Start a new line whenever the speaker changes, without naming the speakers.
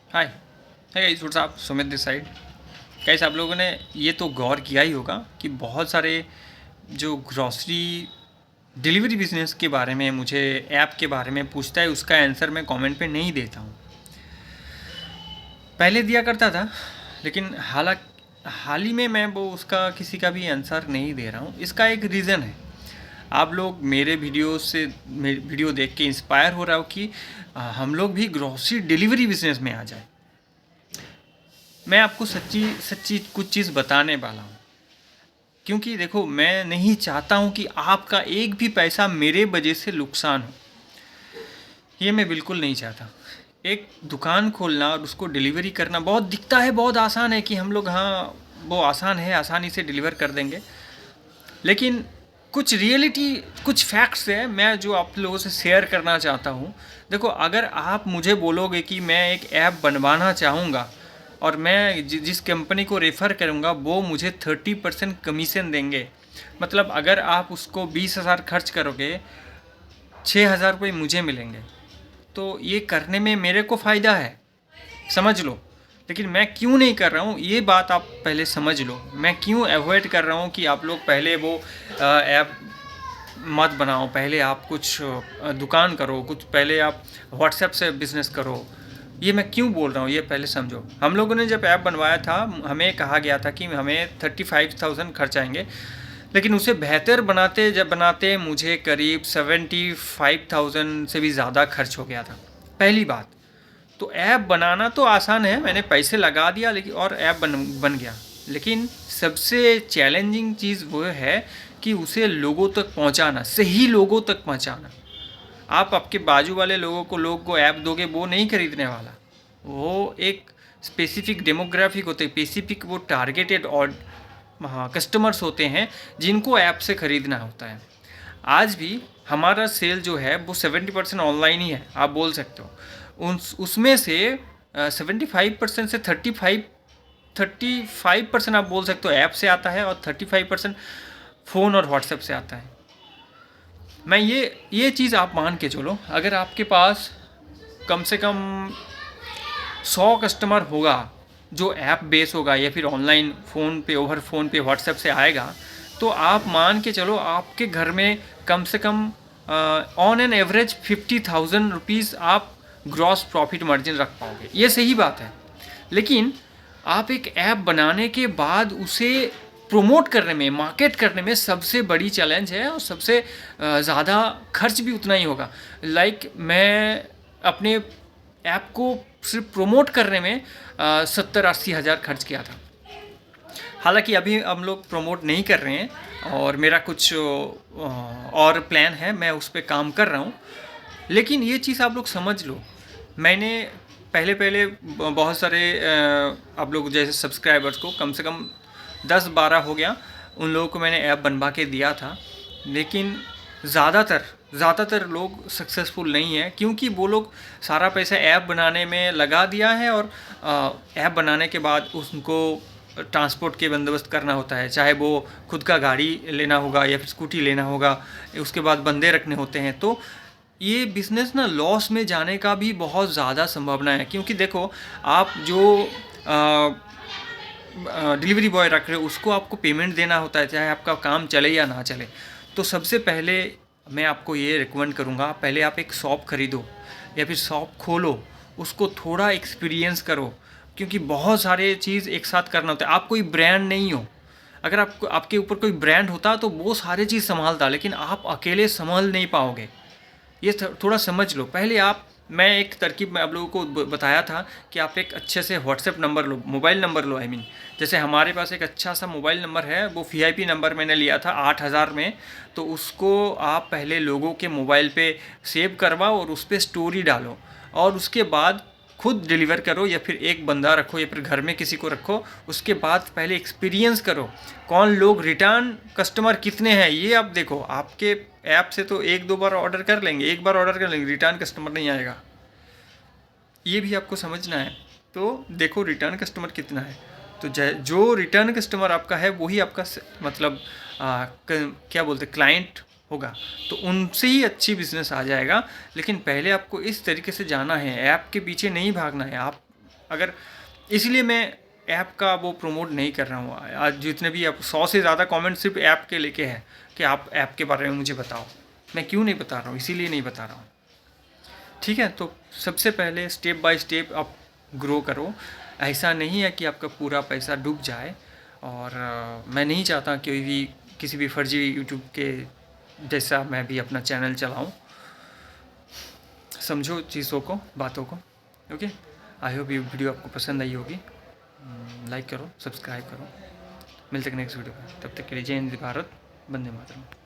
हाय है guys, what's up? Sumit this side. Guys, आप लोगों ने ये तो गौर किया ही होगा कि बहुत सारे जो ग्रॉसरी डिलीवरी बिजनेस के बारे में मुझे ऐप के बारे में पूछता है, उसका आंसर मैं कमेंट पे नहीं देता हूँ। पहले दिया करता था, लेकिन हाल ही में मैं वो उसका किसी का भी आंसर नहीं दे रहा हूँ। इसका एक रीज़न है। आप लोग मेरे वीडियो देख के इंस्पायर हो रहा हो कि हम लोग भी ग्रॉसरी डिलीवरी बिजनेस में आ जाए। मैं आपको सच्ची सच्ची कुछ चीज़ बताने वाला हूँ, क्योंकि देखो, मैं नहीं चाहता हूँ कि आपका एक भी पैसा मेरे वजह से नुकसान हो। ये मैं बिल्कुल नहीं चाहता। एक दुकान खोलना और उसको डिलीवरी करना बहुत दिखता है, बहुत आसान है कि हम लोग, हाँ वो आसान है, आसानी से डिलीवर कर देंगे। लेकिन कुछ रियलिटी, कुछ फैक्ट्स है मैं जो आप लोगों से शेयर करना चाहता हूँ। देखो, अगर आप मुझे बोलोगे कि मैं एक ऐप बनवाना चाहूँगा और मैं जिस कंपनी को रेफ़र करूँगा वो मुझे 30% कमीशन देंगे, मतलब अगर आप उसको 20,000 खर्च करोगे, 6,000 रुपये मुझे मिलेंगे, तो ये करने में मेरे को फ़ायदा है, समझ लो। लेकिन मैं क्यों नहीं कर रहा हूँ ये बात आप पहले समझ लो। मैं क्यों अवॉइड कर रहा हूँ कि आप लोग पहले वो ऐप मत बनाओ, पहले आप कुछ दुकान करो, कुछ पहले आप व्हाट्सएप से बिज़नेस करो। ये मैं क्यों बोल रहा हूँ ये पहले समझो। हम लोगों ने जब ऐप बनवाया था, हमें कहा गया था कि हमें 35,000 खर्च आएंगे, लेकिन उसे बेहतर बनाते मुझे करीब 75,000 से भी ज़्यादा खर्च हो गया था। पहली बात तो ऐप बनाना तो आसान है, मैंने पैसे लगा दिया, लेकिन और ऐप बन गया। लेकिन सबसे चैलेंजिंग चीज़ वो है कि उसे लोगों तक पहुंचाना, सही लोगों तक पहुंचाना। आप आपके बाजू वाले लोग को ऐप दोगे, वो नहीं खरीदने वाला। वो एक स्पेसिफिक डेमोग्राफिक होते हैं, स्पेसिफिक वो टारगेटेड और हाँ कस्टमर्स होते हैं जिनको ऐप से ख़रीदना होता है। आज भी हमारा सेल जो है वो 70% ऑनलाइन ही है, आप बोल सकते हो। उसमें से 75% से 35% आप बोल सकते हो ऐप से आता है, और 35% फ़ोन और व्हाट्सएप से आता है। मैं ये चीज़ आप मान के चलो, अगर आपके पास कम से कम 100 कस्टमर होगा जो ऐप बेस होगा या फिर ऑनलाइन फ़ोन पे व्हाट्सएप से आएगा, तो आप मान के चलो आपके घर में कम से come on an average 50,000 rupees आप ग्रॉस प्रॉफिट मार्जिन रख पाओगे। ये सही बात है। लेकिन आप एक ऐप बनाने के बाद उसे प्रोमोट करने में, मार्केट करने में सबसे बड़ी चैलेंज है, और सबसे ज़्यादा खर्च भी उतना ही होगा। मैं अपने ऐप को सिर्फ प्रोमोट करने में 70-80 हज़ार खर्च किया था। हालांकि अभी हम लोग प्रमोट नहीं कर रहे हैं और मेरा कुछ और प्लान है, मैं उस पर काम कर रहा हूँ। लेकिन ये चीज़ आप लोग समझ लो, मैंने पहले पहले बहुत सारे आप लोग जैसे सब्सक्राइबर्स को कम से कम 10-12 हो गया, उन लोगों को मैंने ऐप बनवा के दिया था। लेकिन ज़्यादातर लोग सक्सेसफुल नहीं है, क्योंकि वो लोग सारा पैसा ऐप बनाने में लगा दिया है, और ऐप बनाने के बाद उनको ट्रांसपोर्ट के बंदोबस्त करना होता है, चाहे वो खुद का गाड़ी लेना होगा या फिर स्कूटी लेना होगा, उसके बाद बंदे रखने होते हैं। तो ये बिज़नेस ना लॉस में जाने का भी बहुत ज़्यादा संभावना है, क्योंकि देखो, आप जो डिलीवरी बॉय रख रहे हो उसको आपको पेमेंट देना होता है, चाहे आपका काम चले या ना चले। तो सबसे पहले मैं आपको ये रिकमेंड करूँगा, पहले आप एक शॉप खरीदो या फिर शॉप खोलो, उसको थोड़ा एक्सपीरियंस करो, क्योंकि बहुत सारे चीज़ एक साथ करना होता है। आप कोई ब्रांड नहीं हो। अगर आपके ऊपर कोई ब्रांड होता तो वो सारे चीज़ संभालता, लेकिन आप अकेले संभाल नहीं पाओगे। ये थोड़ा समझ लो पहले आप। मैं एक तरकीब में आप लोगों को बताया था कि आप एक अच्छे से व्हाट्सएप नंबर लो, मोबाइल नंबर लो, जैसे हमारे पास एक अच्छा सा मोबाइल नंबर है, वो VIP नंबर मैंने लिया था 8,000 में। तो उसको आप पहले लोगों के मोबाइल पे सेव करवाओ और उस पर स्टोरी डालो, और उसके बाद खुद डिलीवर करो, या फिर एक बंदा रखो या फिर घर में किसी को रखो। उसके बाद पहले एक्सपीरियंस करो, कौन लोग, रिटर्न कस्टमर कितने हैं ये आप देखो। आपके ऐप से तो 1-2 बार ऑर्डर कर लेंगे, एक बार ऑर्डर कर लेंगे, रिटर्न कस्टमर नहीं आएगा, ये भी आपको समझना है। तो देखो रिटर्न कस्टमर कितना है, तो जो रिटर्न कस्टमर आपका है वही आपका मतलब क्या बोलते क्लाइंट होगा, तो उनसे ही अच्छी बिजनेस आ जाएगा। लेकिन पहले आपको इस तरीके से जाना है, ऐप के पीछे नहीं भागना है। आप अगर इसलिए मैं ऐप का वो प्रमोट नहीं कर रहा हूँ। आज जितने भी आप 100 से ज़्यादा कमेंट सिर्फ ऐप के लेके हैं कि आप ऐप के बारे में मुझे बताओ। मैं क्यों नहीं बता रहा हूँ, इसीलिए नहीं बता रहा हूँ। ठीक है, तो सबसे पहले स्टेप बाय स्टेप आप ग्रो करो। ऐसा नहीं है कि आपका पूरा पैसा डूब जाए। और मैं नहीं चाहता कि किसी भी फर्जी यूट्यूब के जैसा मैं भी अपना चैनल चलाऊं। समझो चीज़ों को, बातों को। ओके, आई होप ये वीडियो आपको पसंद आई होगी। लाइक करो, सब्सक्राइब करो। मिलते हैं नेक्स्ट वीडियो में, तब तक के लिए जय हिंद भारत, वंदे मातरम।